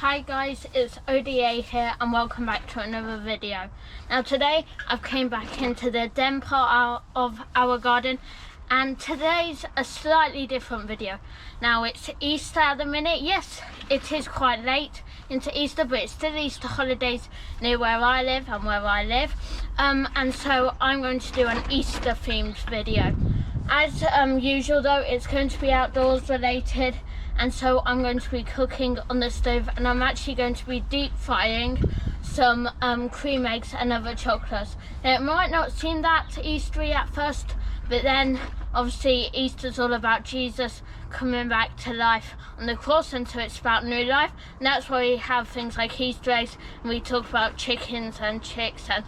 Hi guys, it's ODA here and welcome back to another video. Now today I've came back into the den part of our garden and today's a slightly different video. Now it's Easter at the minute. Yes, it is quite late into Easter, but it's still Easter holidays near where I live and so I'm going to do an Easter themed video. As usual though, it's going to be outdoors related, and so I'm going to be cooking on the stove, and I'm actually going to be deep frying some cream eggs and other chocolates. Now, it might not seem that Eastery at first, but then obviously Easter's all about Jesus coming back to life on the cross, and so it's about new life, and that's why we have things like Easter eggs, and we talk about chickens and chicks and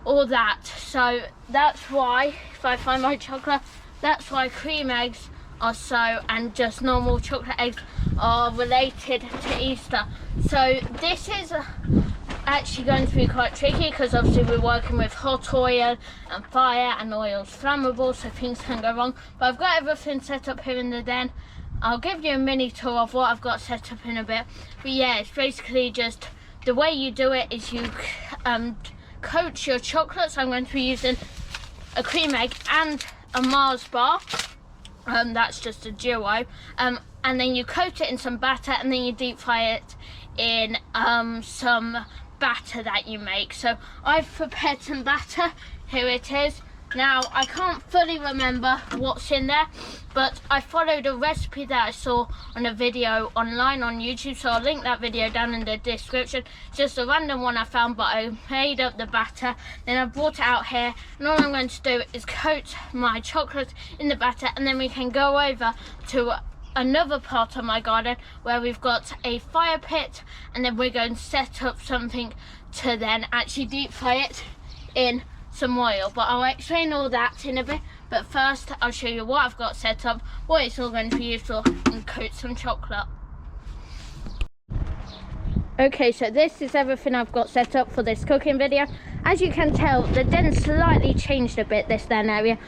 all that. So that's why, if I find my chocolate, that's why cream eggs are so, and just normal chocolate eggs are related to Easter. So this is actually going to be quite tricky because obviously we're working with hot oil and fire, and oil's flammable, so things can go wrong. But I've got everything set up here in the den. I'll give you a mini tour of what I've got set up in a bit. But yeah, it's basically just the way you do it is you coat your chocolates. I'm going to be using a cream egg and a Mars bar. That's just a duo, and then you coat it in some batter, and then you deep fry it in some batter that you make. So I've prepared some batter. Here it is. Now I can't fully remember what's in there, but I followed a recipe that I saw on a video online on YouTube, so I'll link that video down in the description. It's just a random one I found, but I made up the batter, then I brought it out here, and all I'm going to do is coat my chocolate in the batter, and then we can go over to another part of my garden where we've got a fire pit, and then we're going to set up something to then actually deep fry it in some oil. But I'll explain all that in a bit, but first I'll show you what I've got set up, what it's all going to be used for, and coat some chocolate. Okay, so this is everything I've got set up for this cooking video. As you can tell, the den slightly changed a bit, this den area,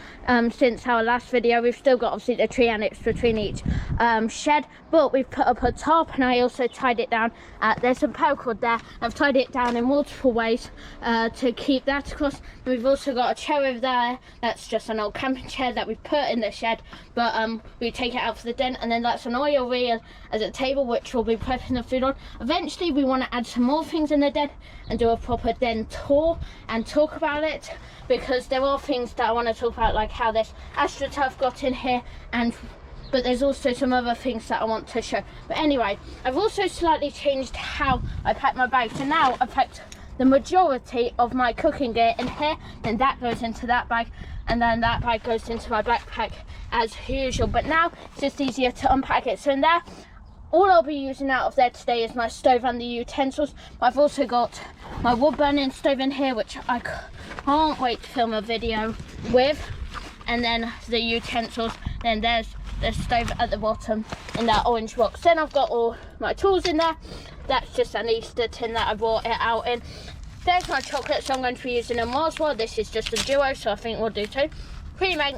since our last video. We've still got obviously the tree annex between each shed, but we've put up a tarp, and I also tied it down. There's some paracord there. I've tied it down in multiple ways to keep that across. And we've also got a chair over there. That's just an old camping chair that we put in the shed, but we take it out for the den, and then that's an oil reel as a table which we'll be prepping the food on. Eventually we want to add some more things in the den and do a proper den tour and talk about it, because there are things that I want to talk about, like how this AstroTurf got in here, but there's also some other things that I want to show. But anyway, I've also slightly changed how I pack my bag. So now I've packed the majority of my cooking gear in here, then that goes into that bag, and then that bag goes into my backpack as usual. But now it's just easier to unpack it. So in there, all I'll be using out of there today is my stove and the utensils. But I've also got my wood burning stove in here, which I can't wait to film a video with, and then the utensils. Then there's the stove at the bottom in that orange box. Then I've got all my tools in there. That's just an Easter tin that I brought it out in. There's my chocolate, so I'm going to be using a Mars bar. This is just a duo, so I think we'll do two. Cream egg,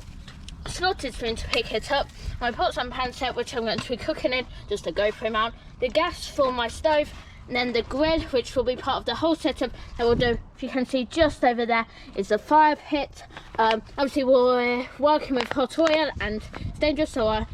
slotted spoon to pick it up, my pots and pan set which I'm going to be cooking in, just a GoPro mount, the gas for my stove, and then the grill, which will be part of the whole setup that we'll do. If you can see just over there is the fire pit. Obviously we're working with hot oil and it's dangerous, so I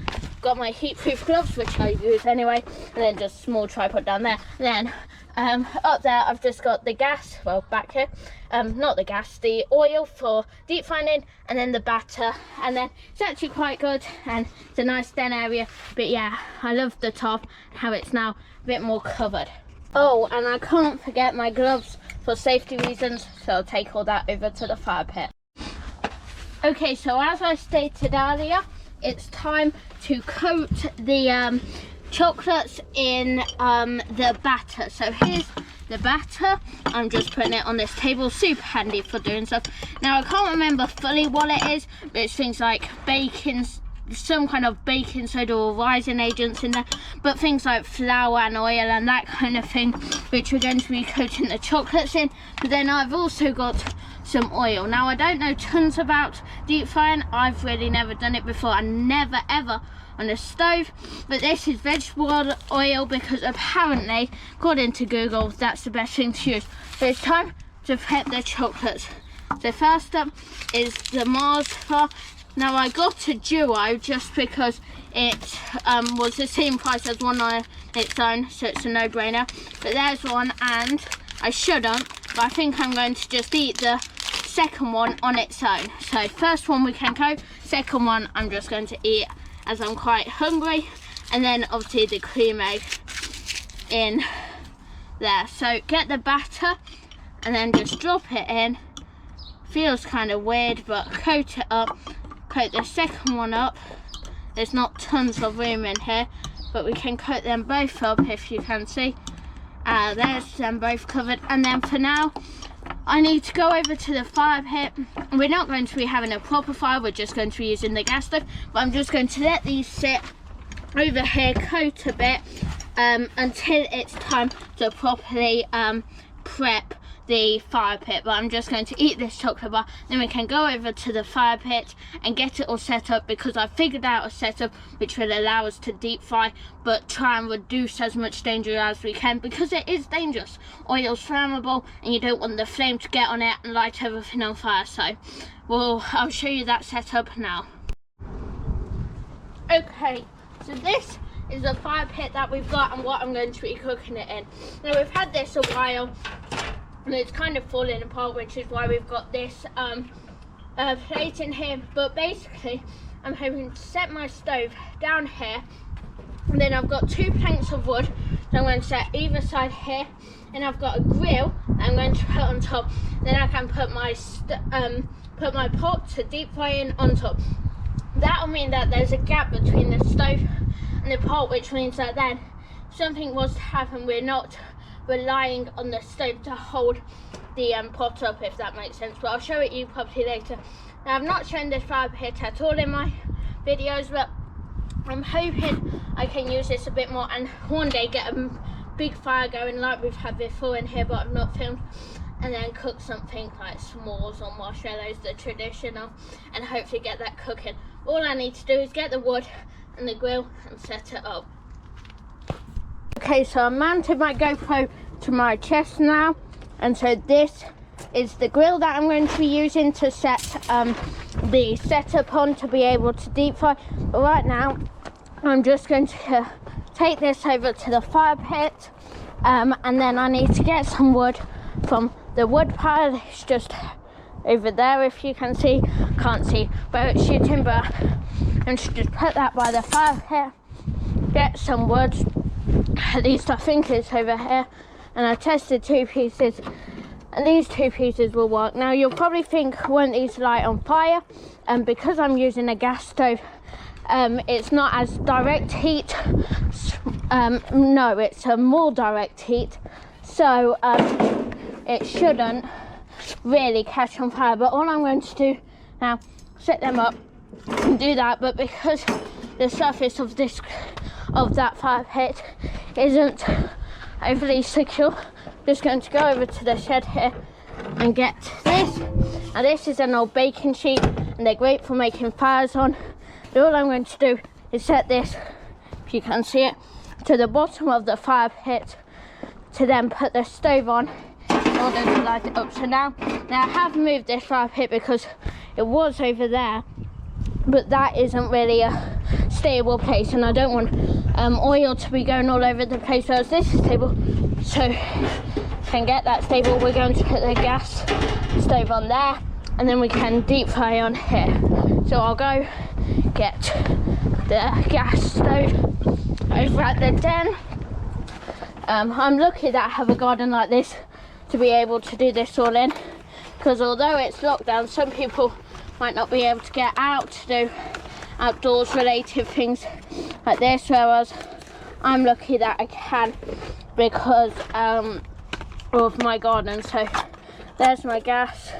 got my heat-proof gloves, which I use anyway, and then just a small tripod down there. And then up there I've just got the gas, well back here, not the gas, the oil for deep frying, and then the batter, and then it's actually quite good, and it's a nice den area. But yeah, I love the top, how it's now a bit more covered. Oh, and I can't forget my gloves for safety reasons, so I'll take all that over to the fire pit. Okay, so as I stated earlier, it's time to coat the chocolates in the batter. So here's the batter. I'm just putting it on this table, super handy for doing stuff. Now I can't remember fully what it is, but it's things like baking, some kind of baking soda or rising agents in there, but things like flour and oil and that kind of thing, which we're going to be coating the chocolates in. But then I've also got some oil. Now I don't know tons about deep frying. I've really never done it before. I never ever on the stove. But this is vegetable oil because apparently, according to Google, that's the best thing to use. So it's time to prep the chocolates. So first up is the Mars bar. Now I got a duo just because it was the same price as one on its own, so it's a no-brainer. But there's one, and I shouldn't, but I think I'm going to just eat the second one on its own. So first one we can go, second one I'm just going to eat as I'm quite hungry. And then obviously the cream egg in there. So get the batter and then just drop it in. Feels kind of weird, but coat it up. Coat the second one up. There's not tons of room in here, but we can coat them both up if you can see. There's them both covered. And then for now, I need to go over to the fire pit. We're not going to be having a proper fire, we're just going to be using the gas stove. But I'm just going to let these sit over here, coat a bit, until it's time to properly prep the fire pit. But I'm just going to eat this chocolate bar, then we can go over to the fire pit and get it all set up, because I figured out a setup which will allow us to deep fry but try and reduce as much danger as we can, because it is dangerous. Oil's flammable and you don't want the flame to get on it and light everything on fire. So I'll show you that setup now. Okay, so this is the fire pit that we've got and what I'm going to be cooking it in. Now we've had this a while and it's kind of falling apart, which is why we've got this plate in here. But basically I'm hoping to set my stove down here, and then I've got 2 planks of wood that I'm going to set either side here, and I've got a grill that I'm going to put on top. Then I can put my pot to deep fry in on top. That'll mean that there's a gap between the stove and the pot, which means that then if something was to happen, we're not relying on the stove to hold the pot up, if that makes sense. But I'll show it you properly later. Now I've not shown this fire pit at all in my videos, but I'm hoping I can use this a bit more and one day get a big fire going like we've had before in here, but I've not filmed, and then cook something like s'mores or marshmallows, the traditional, and hopefully get that cooking. All I need to do is get the wood and the grill and set it up. Okay, so I mounted my GoPro to my chest now, and so this is the grill that I'm going to be using to set the setup on to be able to deep fry. But right now I'm just going to take this over to the fire pit, and then I need to get some wood from the wood pile. It's just over there, if you can see. Can't see where it's shooting, but I'm just put that by the fire pit, get some wood. At least I think it's over here, and I tested 2 pieces and these 2 pieces will work. Now you'll probably think, won't these light on fire? And because I'm using a gas stove, it's not as direct heat. No, it's a more direct heat, so it shouldn't really catch on fire. But all I'm going to do now, set them up and do that. But because the surface of that fire pit isn't overly secure, just going to go over to the shed here and get this. Now this is an old baking sheet and they're great for making fires on. But all I'm going to do is set this, if you can see it, to the bottom of the fire pit to then put the stove on in order to light it up. So now I have moved this fire pit because it was over there, but that isn't really a stable place, and I don't want oil to be going all over the place, whereas this is stable, so can get that stable. We're going to put the gas stove on there, and then we can deep fry on here. So I'll go get the gas stove over at the den. I'm lucky that I have a garden like this to be able to do this all in, because although it's lockdown, some people might not be able to get out to do outdoors related things like this, whereas I'm lucky that I can because of my garden. So there's my gas.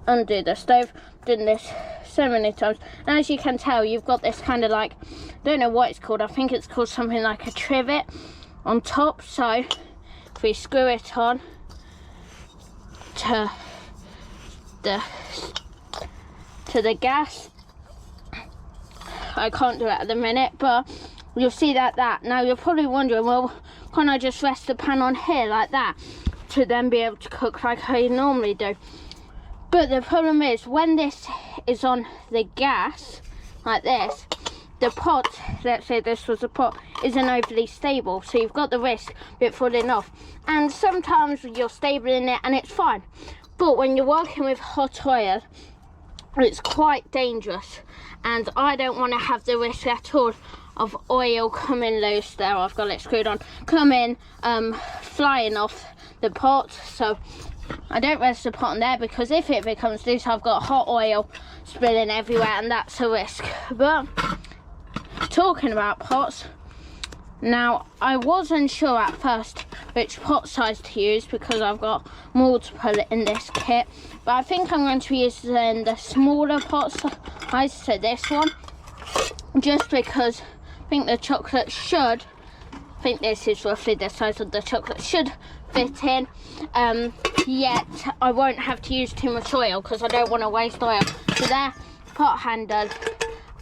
Undo the stove. Done this so many times, and as you can tell, you've got this kind of like, I don't know what it's called, I think it's called something like a trivet on top. So if we screw it on to the gas, I can't do it at the minute, but you'll see that now you're probably wondering, well, can't I just rest the pan on here like that to then be able to cook like I normally do? But the problem is, when this is on the gas like this, the pot, let's say this was a pot, isn't overly stable, so you've got the risk of it falling off. And sometimes you're stable in it and it's fine, but when you're working with hot oil, it's quite dangerous, and I don't want to have the risk at all of oil coming loose. There, I've got it screwed on, coming flying off the pot. So I don't rest the pot on there, because if it becomes loose, I've got hot oil spilling everywhere, and that's a risk. But talking about pots, now I wasn't sure at first which pot size to use, because I've got multiple in this kit, but I think I'm going to be using the smaller pot size, so this one, just because I think the chocolate should, I think this is roughly the size of the chocolate, should fit in, yet I won't have to use too much oil because I don't want to waste oil. So there, pot handle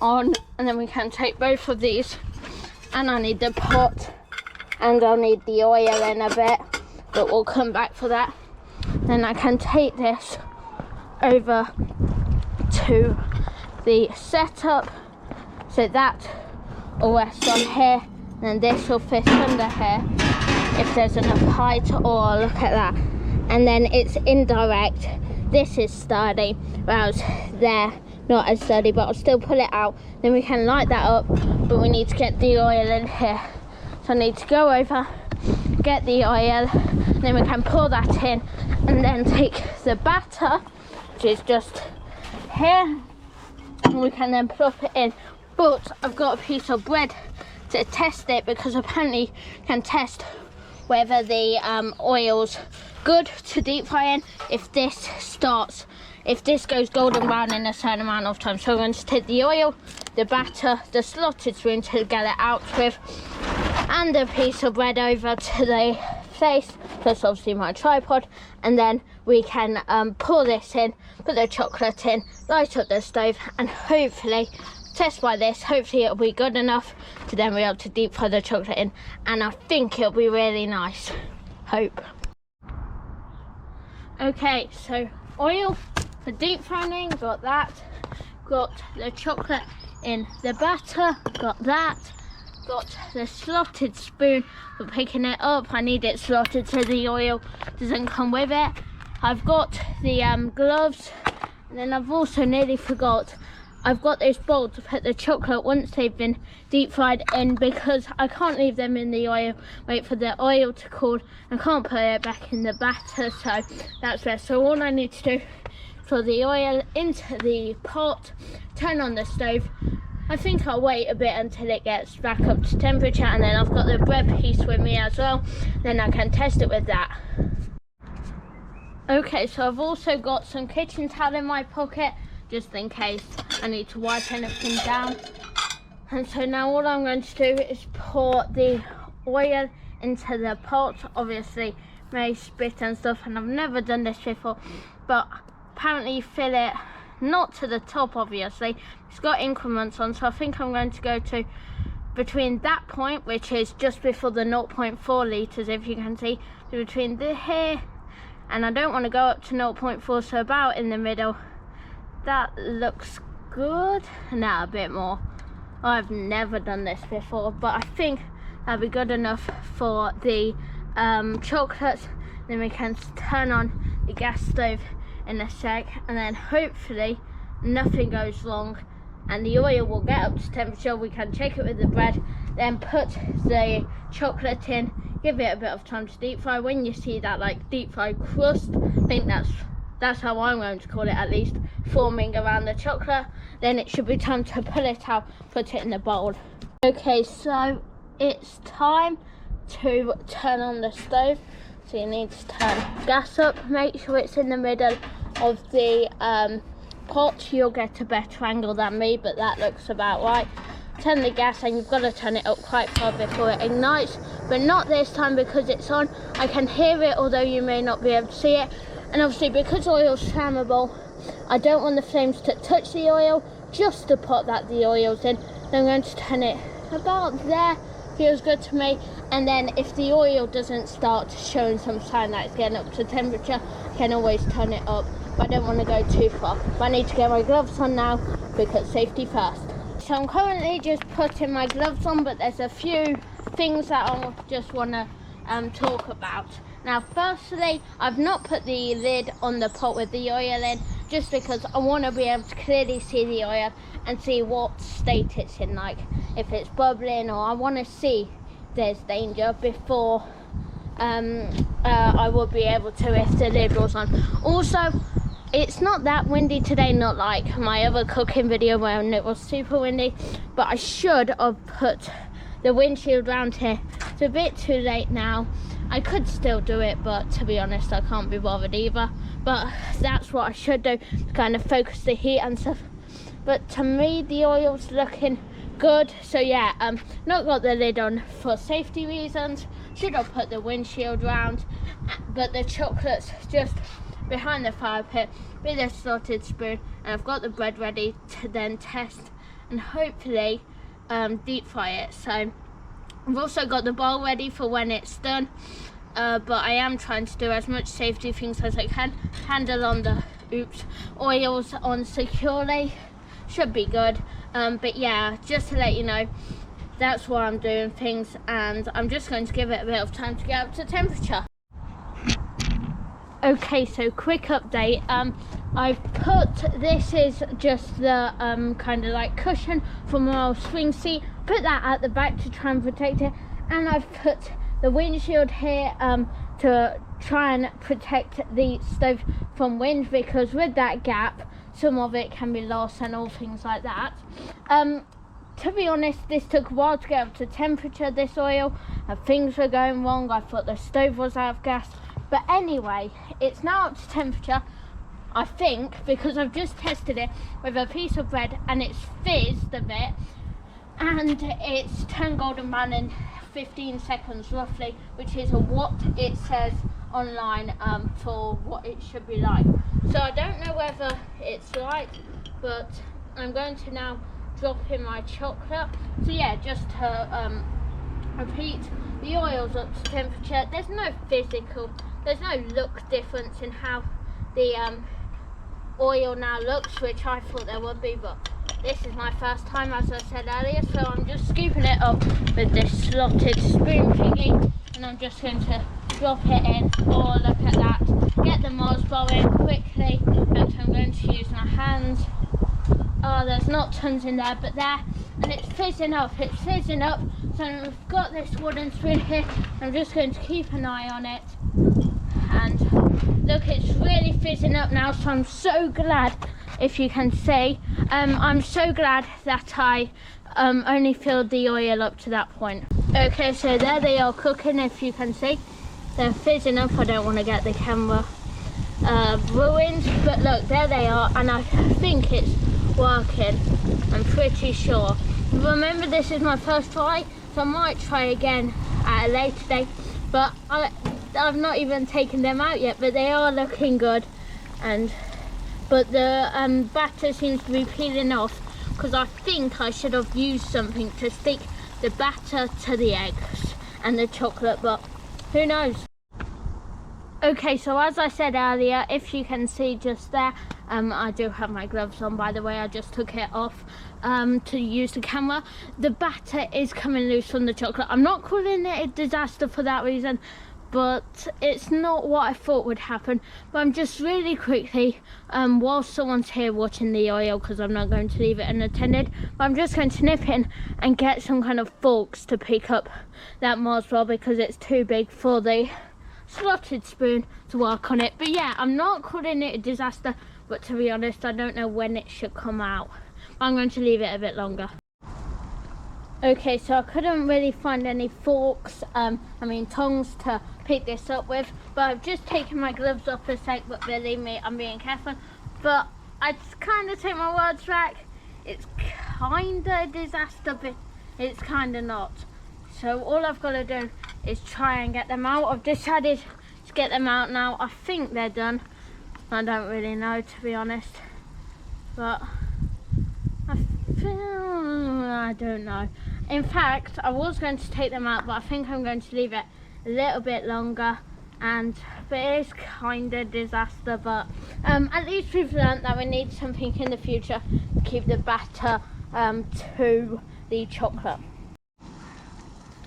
on, and then we can take both of these, and I need the pot and I'll need the oil in a bit, but we'll come back for that. Then I can take this over to the setup, so that will rest on here, and this will fit under here if there's enough height. Or look at that, and then it's indirect. This is sturdy, whereas there not as sturdy, but I'll still pull it out. Then we can light that up, but we need to get the oil in here, so I need to go over, get the oil, then we can pour that in, and then take the batter, which is just here, and we can then plop it in. But I've got a piece of bread to test it, because apparently you can test whether the oil's good to deep fry in if this goes golden brown in a certain amount of time. So I'm going to take the oil, the batter, the slotted spoon to get it out with, and a piece of bread over to the face, plus obviously my tripod, and then we can pour this in, put the chocolate in, light up the stove, and hopefully test by this, hopefully it'll be good enough to then be able to deep fry the chocolate in, and I think it'll be really nice. Hope. Okay, so oil for deep frying, got that. Got the chocolate in the batter, got that. Got the slotted spoon for picking it up. I need it slotted so the oil doesn't come with it. I've got the gloves, and then I've also nearly forgot, I've got this bowl to put the chocolate once they've been deep fried in, because I can't leave them in the oil, wait for the oil to cool. I can't put it back in the batter, so that's there. So all I need to do, pour the oil into the pot, turn on the stove. I think I'll wait a bit until it gets back up to temperature, and then I've got the bread piece with me as well, then I can test it with that. Okay, so I've also got some kitchen towel in my pocket, just in case I need to wipe anything down. And so now all I'm going to do is pour the oil into the pot. Obviously may spit and stuff, and I've never done this before, but apparently you fill it not to the top, obviously it's got increments on, so I think I'm going to go to between that point, which is just before the 0.4 litres, if you can see, so between here, and I don't want to go up to 0.4, so about in the middle. That looks good. Now a bit more. I've never done this before, but I think that'll be good enough for the chocolates. Then we can turn on the gas stove in a sec, and then hopefully nothing goes wrong and the oil will get up to temperature. We can check it with the bread, then put the chocolate in, give it a bit of time to deep fry. When you see that like deep fried crust, I think that's how I'm going to call it, at least, forming around the chocolate, then it should be time to pull it out, put it in the bowl. Okay, so it's time to turn on the stove. So you need to turn gas up, make sure it's in the middle of the pot. You'll get a better angle than me, but that looks about right. Turn the gas, and you've got to turn it up quite far before it ignites, but not this time because it's on. I can hear it, although you may not be able to see it. And obviously because oil's flammable, I don't want the flames to touch the oil, just the pot that the oil's in. then I'm going to turn it about there. Feels good to me. And then if the oil doesn't start showing some sign that it's getting up to temperature, I can always turn it up, but I don't want to go too far. But I need to get my gloves on now because safety first. So I'm currently just putting my gloves on, but there's a few things that I just want to talk about. Now firstly, I've not put the lid on the pot with the oil in, just because I want to be able to clearly see the oil and see what state it's in, like if it's bubbling, or I want to see there's danger before I will be able to if the lid was on. Also, it's not that windy today, not like my other cooking video when it was super windy, but I should have put the windshield round here. It's a bit too late now. I could still do it, but to be honest, I can't be bothered either. But that's what I should do, to kind of focus the heat and stuff. But to me, the oil's looking good. So yeah, not got the lid on for safety reasons. Should have put the windshield round, but the chocolate's just behind the fire pit with a slotted spoon, and I've got the bread ready to then test and hopefully deep fry it. So I've also got the bowl ready for when it's done, but I am trying to do as much safety things as I can. Handle on the oils on securely, should be good. But yeah, just to let you know, that's why I'm doing things, and I'm just going to give it a bit of time to get up to temperature. Okay, so quick update. I've put, this is just the kind of like cushion for my old swing seat, put that at the back to try and protect it, and I've put the windshield here to try and protect the stove from wind, because with that gap some of it can be lost and all things like that. To be honest, this took a while to get up to temperature, this oil, and things were going wrong. I thought the stove was out of gas, but anyway, it's now up to temperature, I think, because I've just tested it with a piece of bread and it's fizzed a bit, and it's turned golden brown in 15 seconds roughly, which is what it says online for what it should be like. So I don't know whether it's right, but I'm going to now drop in my chocolate. So yeah, just to repeat, the oil's up to temperature. There's no look difference in how the oil now looks, which I thought there would be, but this is my first time, as I said earlier, so I'm just scooping it up with this slotted spoon thingy, and I'm just going to drop it in. Oh, look at that. Get the Mosbow in quickly, and I'm going to use my hands. Oh, there's not tons in there, but there, and it's fizzing up, so I've got this wooden spoon here. I'm just going to keep an eye on it, and look, it's really fizzing up now, so I'm so glad, if you can see, I'm so glad that I only filled the oil up to that point. Okay, so there they are cooking, if you can see. They're fizzing up. I don't want to get the camera ruined, but look, there they are, and I think it's working, I'm pretty sure. Remember, this is my first try, so I might try again at a later date, but I've not even taken them out yet, but they are looking good. But the batter seems to be peeling off, because I think I should have used something to stick the batter to the eggs and the chocolate, but who knows. Okay, so as I said earlier, if you can see just there, I do have my gloves on, by the way. I just took it off to use the camera. The batter is coming loose from the chocolate. I'm not calling it a disaster for that reason, but it's not what I thought would happen. But I'm just really quickly, while someone's here watching the oil, because I'm not going to leave it unattended, but I'm just going to nip in and get some kind of forks to pick up that Mosbow, because it's too big for the slotted spoon to work on it. But yeah, I'm not calling it a disaster, but to be honest, I don't know when it should come out. But I'm going to leave it a bit longer. Okay, so I couldn't really find any forks, tongs to pick this up with, but I've just taken my gloves off a sec, but believe me, I'm being careful. But I'd kind of take my words back. It's kind of a disaster, but it's kind of not. So all I've got to do is try and get them out. I've decided to get them out now. I think they're done. I don't really know, to be honest, but I feel I don't know. In fact, I was going to take them out, but I think I'm going to leave it a little bit longer. But it is kind of disaster, but at least we've learnt that we need something in the future to keep the batter to the chocolate.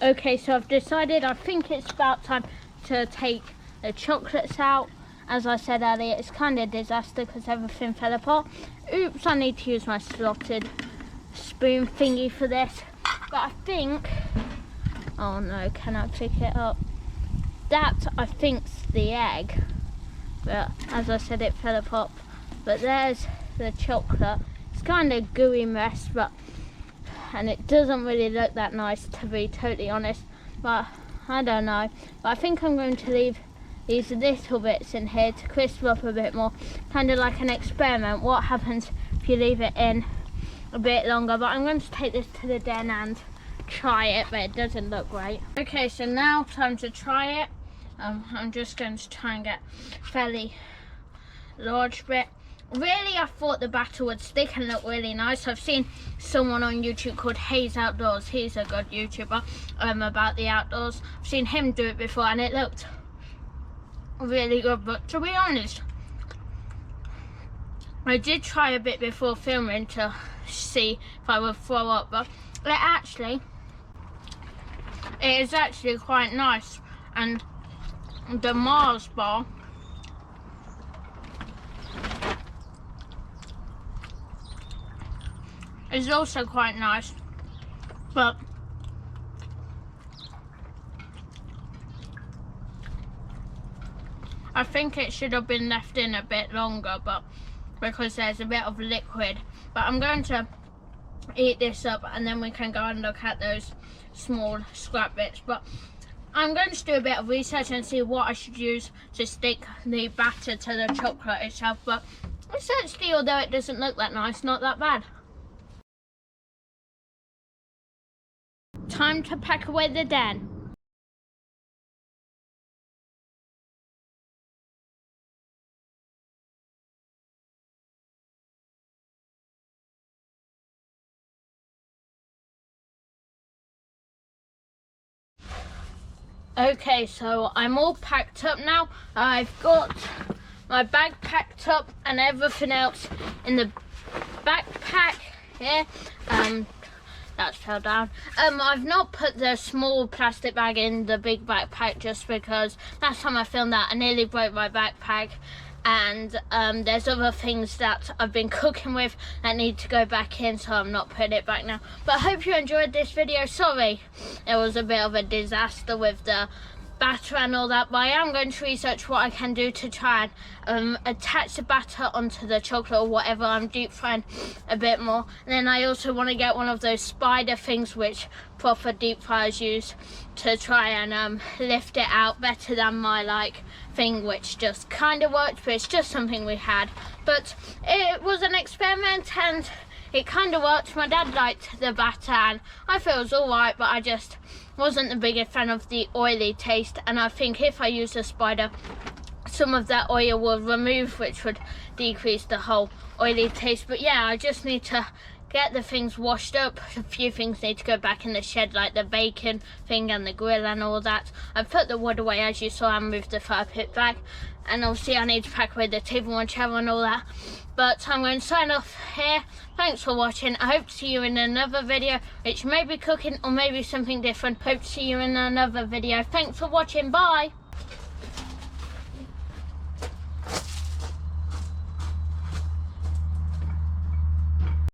Okay, so I've decided I think it's about time to take the chocolates out. As I said earlier, it's kind of disaster because everything fell apart. Oops, I need to use my slotted spoon thingy for this. But I think, oh no, can I pick it up? That I think's the egg, but as I said, it fell apart. But there's the chocolate. It's kind of gooey mess, and it doesn't really look that nice, to be totally honest. But I don't know. But I think I'm going to leave these little bits in here to crisp up a bit more, kind of like an experiment. What happens if you leave it in a bit longer? But I'm going to take this to the den and try it, but it doesn't look great. Okay, so now time to try it. I'm just going to try and get a fairly large bit. Really, I thought the batter would stick and look really nice. I've seen someone on YouTube called Hayes Outdoors. He's a good YouTuber about the outdoors. I've seen him do it before and it looked really good, but to be honest, I did try a bit before filming to see if I would throw up, but it is actually quite nice. And the Mars bar is also quite nice, but I think it should have been left in a bit longer, but because there's a bit of liquid. But I'm going to eat this up and then we can go and look at those small scrap bits. But I'm going to do a bit of research and see what I should use to stick the batter to the chocolate itself. But it's actually, although it doesn't look that nice, not that bad. Time to pack away the den. Okay, so I'm all packed up now. I've got my bag packed up and everything else in the backpack here. That fell down. I've not put the small plastic bag in the big backpack just because last time I filmed that I nearly broke my backpack, and there's other things that I've been cooking with that need to go back in, so I'm not putting it back now. But I hope you enjoyed this video. Sorry it was a bit of a disaster with the batter and all that, but I am going to research what I can do to try and attach the batter onto the chocolate or whatever I'm deep frying a bit more. And then I also want to get one of those spider things which proper deep fryers use to try and lift it out better than my thing, which just kind of worked, but it's just something we had. But it was an experiment and it kind of worked. My dad liked the batter and I thought it was alright, but I just wasn't the biggest fan of the oily taste, and I think if I use a spider, some of that oil will remove, which would decrease the whole oily taste. But yeah, I just need to get the things washed up. A few things need to go back in the shed, like the bacon thing and the grill and all that. I put the wood away, as you saw, and moved the fire pit back, and obviously I need to pack away the table and chair and all that. But I'm going to sign off here. Thanks for watching. I hope to see you in another video, which may be cooking or maybe something different. Hope to see you in another video. Thanks for watching. Bye.